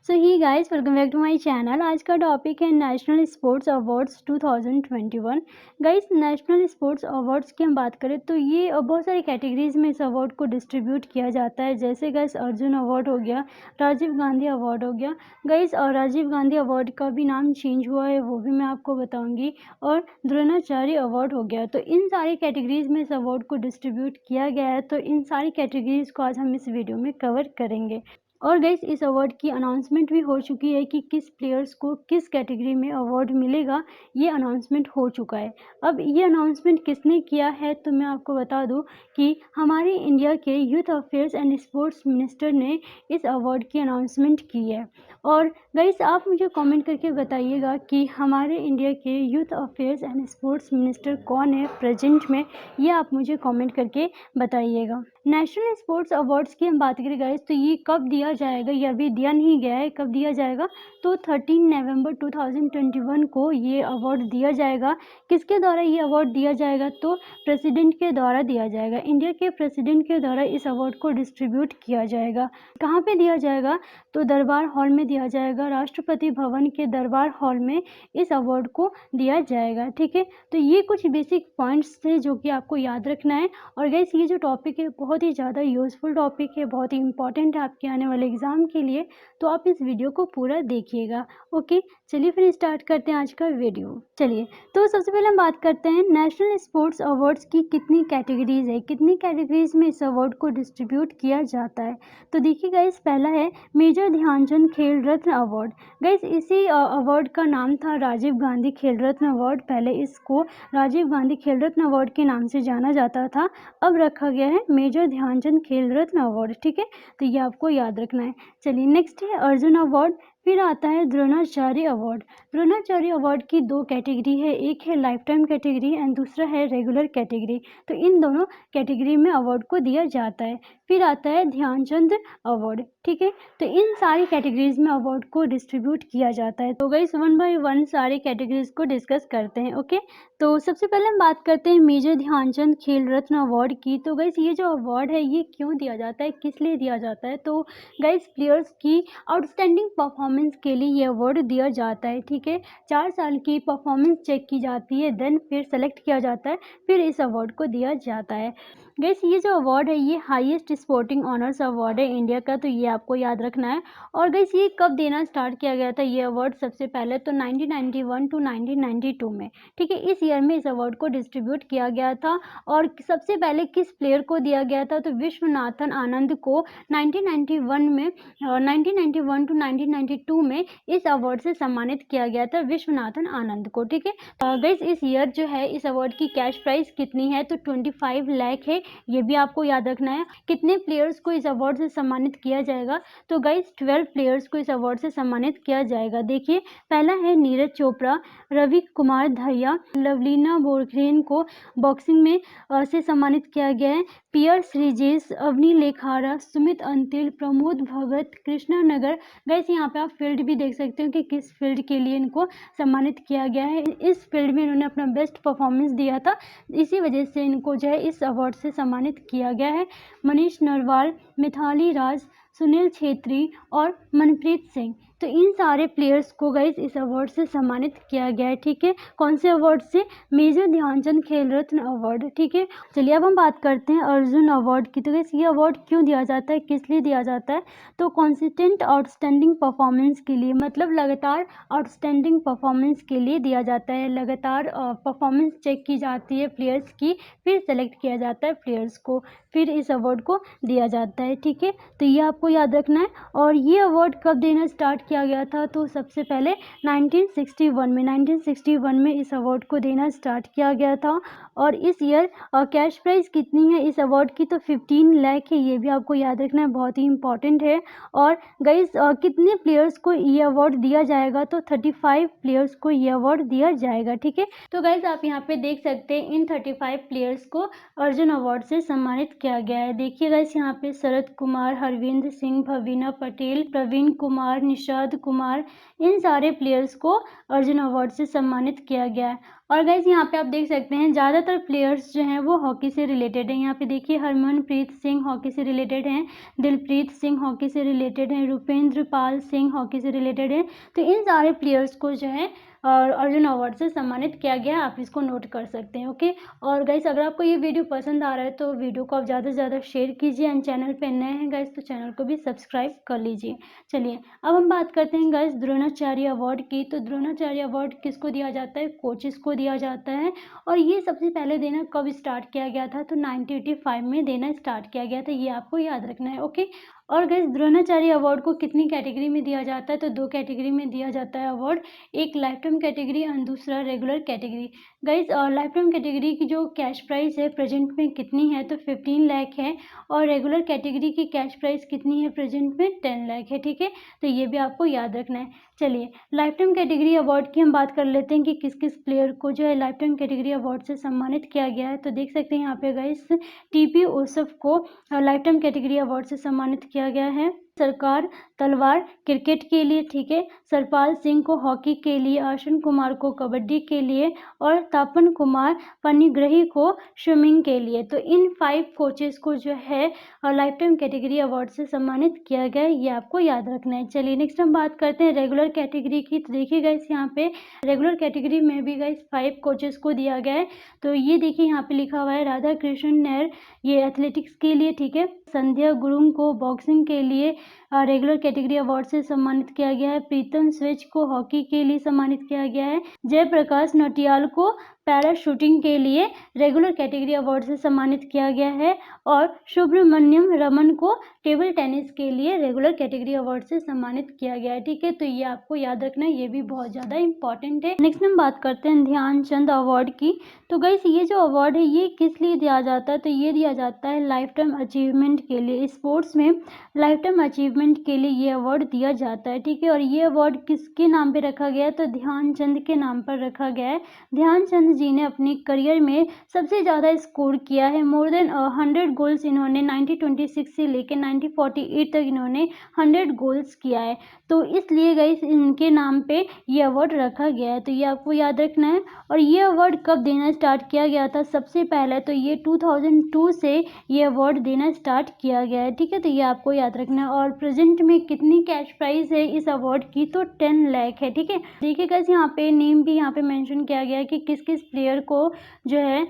So hi guys welcome back to my channel. आज का topic है national sports awards 2021। Guys national sports awards की हम बात करें तो ये बहुत सारी कैटेगरीज में इस अवार्ड को डिस्ट्रीब्यूट किया जाता है। जैसे गाइस अर्जुन अवार्ड हो गया, राजीव गांधी अवार्ड हो गया। गाइस और राजीव गांधी अवार्ड का भी नाम चेंज हुआ है, वो भी मैं आपको बताऊँगी। और द्रोणाचार्य अवार्ड हो गया। तो इन सारी कैटेगरीज में इस अवार्ड को डिस्ट्रीब्यूट किया गया है। तो इन सारी कैटेगरीज को आज हम इस वीडियो में कवर करेंगे। और गाइस इस अवार्ड की अनाउंसमेंट भी हो चुकी है कि किस प्लेयर्स को किस कैटेगरी में अवार्ड मिलेगा, ये अनाउंसमेंट हो चुका है। अब ये अनाउंसमेंट किसने किया है तो मैं आपको बता दूं कि हमारे इंडिया के youth affairs and sports minister ने इस अवार्ड की अनाउंसमेंट की है। और गाइस आप मुझे कमेंट करके बताइएगा कि हमारे इंडिया के youth affairs and sports minister कौन है प्रेजेंट में, ये आप मुझे कमेंट करके बताइएगा। नेशनल स्पोर्ट्स अवार्ड्स की हम बात करें गाइस तो ये कब दिया जाएगा, ये अभी दिया नहीं गया है, कब दिया जाएगा तो 13 नवंबर 2021 को ये अवार्ड दिया जाएगा। किसके द्वारा ये अवार्ड दिया जाएगा तो प्रेसिडेंट के द्वारा दिया जाएगा। इंडिया के प्रेसिडेंट के द्वारा इस अवार्ड को डिस्ट्रीब्यूट किया जाएगा। कहाँ पे दिया जाएगा तो दरबार हॉल में दिया जाएगा। राष्ट्रपति भवन के दरबार हॉल में इस अवार्ड को दिया जाएगा। ठीक है, तो ये कुछ बेसिक पॉइंट्स थे जो कि आपको याद रखना है। और गाइस ये जो टॉपिक है बहुत ही ज़्यादा यूज़फुल टॉपिक है, बहुत ही इंपॉर्टेंट है आपके आने वाले एग्ज़ाम के लिए। तो आप इस वीडियो को पूरा देखिएगा। ओके, चलिए फिर स्टार्ट करते हैं आज का वीडियो। चलिए तो सबसे पहले हम बात करते हैं नेशनल स्पोर्ट्स अवार्ड्स की कितनी कैटेगरीज है, कितनी कैटेगरीज में इस अवार्ड को डिस्ट्रीब्यूट किया जाता है। तो देखिए गाइस पहला है मेजर ध्यानचंद खेल रत्न अवार्ड। गाइस इसी अवार्ड का नाम था राजीव गांधी खेल रत्न अवार्ड। पहले इसको राजीव गांधी खेल रत्न अवार्ड के नाम से जाना जाता था, अब रखा गया है मेजर ध्यानचंद खेल रत्न अवार्ड। ठीक है, तो ये आपको याद रखना है। चलिए नेक्स्ट है अर्जुन अवार्ड, फिर आता है द्रोणाचार्य अवार्ड। द्रोणाचार्य अवार्ड की दो कैटेगरी है, एक है लाइफ टाइम कैटेगरी एंड दूसरा है रेगुलर कैटेगरी। तो इन दोनों कैटेगरी में अवार्ड को दिया जाता है। फिर आता है ध्यानचंद अवार्ड। ठीक है, तो इन सारी कैटेगरीज में अवार्ड को डिस्ट्रीब्यूट किया जाता है। तो गाइस वन बाय वन सारी कैटेगरीज को डिस्कस करते हैं। ओके, तो सबसे पहले हम बात करते हैं मेजर ध्यानचंद खेल रत्न अवार्ड की। तो गाइस ये जो अवार्ड है ये क्यों दिया जाता है, किस लिए दिया जाता है तो गाइस प्लेयर्स की आउटस्टैंडिंग परफॉर्मेंस के लिए ये अवार्ड दिया जाता है। ठीक है, 4 साल की परफॉर्मेंस चेक की जाती है, देन फिर सेलेक्ट किया जाता है, फिर इस अवार्ड को दिया जाता है। गाइस ये जो अवार्ड है ये हाईएस्ट स्पोर्टिंग ऑनर्स अवार्ड है इंडिया का, तो ये आपको याद रखना है। और गाइस ये कब देना स्टार्ट किया गया था ये अवार्ड, सबसे पहले तो 1991 टू 1992 में। ठीक है, इस ईयर में इस अवार्ड को डिस्ट्रीब्यूट किया गया था। और सबसे पहले किस प्लेयर को दिया गया था तो विश्वनाथन आनंद को 1991 में 1991 टू 1992 में इस अवार्ड से सम्मानित किया गया था विश्वनाथन आनंद को। ठीक है, गाइस इस ईयर जो है इस अवार्ड की कैश प्राइस कितनी है तो 25 लाख है, ये भी आपको याद रखना है। कितने प्लेयर्स को इस अवार्ड से सम्मानित किया जाएगा तो गाइस 12 प्लेयर्स को इस अवार्ड से सम्मानित किया जाएगा। देखिए पहला है नीरज चोपड़ा, रवि कुमार दहिया, लवलीना बोरगोहेन को बॉक्सिंग में से सम्मानित किया गया है। पियर श्रीजेश, अवनी लेखारा, सुमित अंतिल, प्रमोद भगत, कृष्णा नगर। गाइस यहाँ पे आप फील्ड भी देख सकते हो कि किस फील्ड के लिए इनको सम्मानित किया गया है। इस फील्ड में इन्होंने अपना बेस्ट परफॉर्मेंस दिया था, इसी वजह से इनको जो है इस अवार्ड से सम्मानित किया गया है। मनीष नरवाल, मिथाली राज, सुनील छेत्री और मनप्रीत सिंह, तो इन सारे प्लेयर्स को गाइस इस अवार्ड से सम्मानित किया गया है। ठीक है, कौन से अवार्ड से, मेजर ध्यानचंद खेल रत्न अवार्ड। ठीक है, चलिए अब हम बात करते हैं अर्जुन अवार्ड की। तो गाइस ये अवार्ड क्यों दिया जाता है, किस लिए दिया जाता है तो कंसिस्टेंट आउटस्टैंडिंग परफॉर्मेंस के लिए, मतलब लगातार आउटस्टैंडिंग परफॉर्मेंस के लिए दिया जाता है। लगातार परफॉर्मेंस चेक की जाती है प्लेयर्स की, फिर सेलेक्ट किया जाता है प्लेयर्स को, फिर इस अवार्ड को दिया जाता है। ठीक है, तो ये आपको याद रखना है। और ये अवार्ड कब देना स्टार्ट किया गया था तो सबसे पहले 1961 में इस अवार्ड को देना स्टार्ट किया गया था। और इस ईयर कैश प्राइस कितनी है इस अवार्ड की तो 15 लाख है, ये भी आपको याद रखना है, बहुत ही इंपॉर्टेंट है। और गाइस कितने प्लेयर्स को ये अवार्ड दिया जाएगा तो 35 प्लेयर्स को ये अवार्ड दिया जाएगा। ठीक है, तो गाइस आप यहाँ पे देख सकते हैं इन 35 प्लेयर्स को अर्जुन अवार्ड से सम्मानित किया गया है। देखिए गाइस यहाँ पे शरद कुमार, हरविंद्र सिंह, भवीना पटेल, प्रवीण कुमार, निषाद कुमार, इन सारे प्लेयर्स को अर्जुन अवार्ड से सम्मानित किया गया है। और गाइस यहाँ पे आप देख सकते हैं ज़्यादातर प्लेयर्स जो हैं वो हॉकी से रिलेटेड हैं। यहाँ पे देखिए हरमनप्रीत सिंह हॉकी से रिलेटेड हैं, दिलप्रीत सिंह हॉकी से रिलेटेड हैं, रुपेंद्र पाल सिंह हॉकी से रिलेटेड हैं। तो इन सारे प्लेयर्स को जो है अर्जुन अवार्ड से सम्मानित किया गया है, आप इसको नोट कर सकते हैं। ओके, और गाइस अगर आपको ये वीडियो पसंद आ रहा है तो वीडियो को आप ज़्यादा से ज़्यादा शेयर कीजिए एंड चैनल पे नए हैं गाइस तो चैनल को भी सब्सक्राइब कर लीजिए। चलिए अब हम बात करते हैं गाइस द्रोणाचार्य अवार्ड की। तो द्रोणाचार्य अवार्ड किसको दिया जाता है? कोचेस को दिया जाता है। और ये सबसे पहले देना कब स्टार्ट किया गया था? तो 1985 में देना स्टार्ट किया गया था, ये आपको याद रखना है। ओके, और गाइस द्रोणाचार्य अवार्ड को कितनी कैटेगरी में दिया जाता है? तो 2 कैटेगरी में दिया जाता है अवार्ड, एक लाइफ टाइम कैटेगरी और दूसरा regular category. Guys life time category की जो कैश प्राइस है प्रेजेंट में कितनी है? तो 15 लाख है। और रेगुलर कैटेगरी की कैश प्राइस कितनी है प्रेजेंट में? 10 लाख है। ठीक है, तो ये भी आपको याद रखना है। चलिए लाइफ टाइम कैटेगरी अवार्ड की हम बात कर लेते हैं कि किस किस प्लेयर को जो है लाइफ टाइम कैटेगरी अवार्ड से सम्मानित किया गया है। तो देख सकते हैं यहाँ पे गाइस टीपी ओसफ को लाइफ टाइम कैटेगरी अवार्ड से सम्मानित किया गया है। सरकार तलवार क्रिकेट के लिए, ठीक है, सरपाल सिंह को हॉकी के लिए, आशन कुमार को कबड्डी के लिए और तापन कुमार पनिग्रही को स्विमिंग के लिए। तो इन 5 कोचेस को जो है लाइफ टाइम कैटेगरी अवार्ड से सम्मानित किया गया है, ये आपको याद रखना है। चलिए नेक्स्ट हम बात करते हैं रेगुलर कैटेगरी की। तो देखिए गाइस यहाँ पे रेगुलर कैटेगरी में भी गाइस 5 कोचेस को दिया गया है। तो ये देखिए यहाँ पे लिखा हुआ है राधा कृष्ण नायर, ये एथलेटिक्स के लिए, ठीक है, संध्या गुरुंग को बॉक्सिंग के लिए रेगुलर कैटेगरी अवार्ड से सम्मानित किया गया है, प्रीतम स्विच को हॉकी के लिए सम्मानित किया गया है, जयप्रकाश नौटियाल को पैरा शूटिंग के लिए रेगुलर कैटेगरी अवार्ड से सम्मानित किया गया है और सुब्रमण्यम रमन को टेबल टेनिस के लिए रेगुलर कैटेगरी अवार्ड से सम्मानित किया गया है। ठीक है, तो ये आपको याद रखना है, ये भी बहुत ज़्यादा इंपॉर्टेंट है। नेक्स्ट हम बात करते हैं ध्यानचंद अवार्ड की। तो गाइस ये जो अवार्ड है ये किस लिए दिया जाता है? तो ये दिया जाता है लाइफ टाइम अचीवमेंट के लिए। स्पोर्ट्स में लाइफ टाइम अचीवमेंट के लिए ये अवार्ड दिया जाता है। ठीक है, और ये अवार्ड किसके नाम पे रखा गया है? तो ध्यानचंद के नाम पर रखा गया है। ध्यानचंद जी ने अपने करियर में सबसे ज़्यादा स्कोर किया है, मोर देन 100 गोल्स इन्होंने 1926 से लेकर 1948 तक इन्होंने 100 गोल्स किया है। तो इसलिए गाइस इनके नाम पे ये अवार्ड रखा गया है, तो ये आपको याद रखना है। और ये अवार्ड कब देना स्टार्ट किया गया था? सबसे पहले तो ये 2002 से ये अवार्ड देना स्टार्ट किया गया है। ठीक है, तो ये आपको याद रखना है। और प्रेजेंट में कितनी कैश प्राइस है इस अवार्ड की? तो 10 लाख है। ठीक है, देखिए गाइस यहाँ पे नेम भी यहाँ पे मेंशन किया गया है कि किस किस प्लेयर को जो है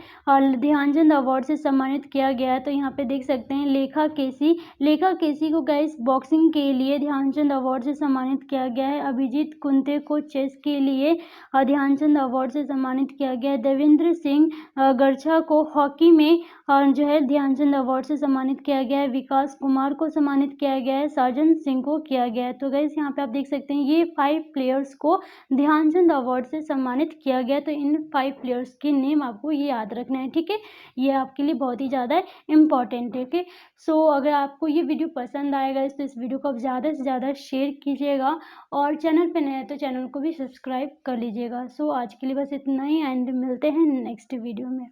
ध्यानचंद अवार्ड से सम्मानित किया गया है। तो यहाँ पे देख सकते हैं लेखा केसी, लेखा केसी को गाइस बॉक्सिंग के लिए ध्यानचंद अवार्ड से सम्मानित किया गया है। अभिजीत कुंते को चेस के लिए ध्यानचंद अवार्ड से सम्मानित किया गया है। देवेंद्र सिंह गरछा को हॉकी में जो है ध्यानचंद अवार्ड से सम्मानित किया गया है। विकास कुमार को सम्मानित किया गया है, साजन सिंह को किया गया है। तो गाइस यहाँ पे आप देख सकते हैं ये 5 प्लेयर्स को ध्यानचंद अवार्ड से सम्मानित किया गया। तो इन 5 प्लेयर्स के नेम आपको ये याद रखना है। ठीक है, ये आपके लिए बहुत ही ज़्यादा इंपॉर्टेंट है। ओके, सो अगर आपको ये वीडियो पसंद आएगा तो इस वीडियो को आप ज़्यादा से ज़्यादा शेयर कीजिएगा और चैनल पे नए हैं तो चैनल को भी सब्सक्राइब कर लीजिएगा। सो आज के लिए बस इतना ही एंड मिलते हैं नेक्स्ट वीडियो में।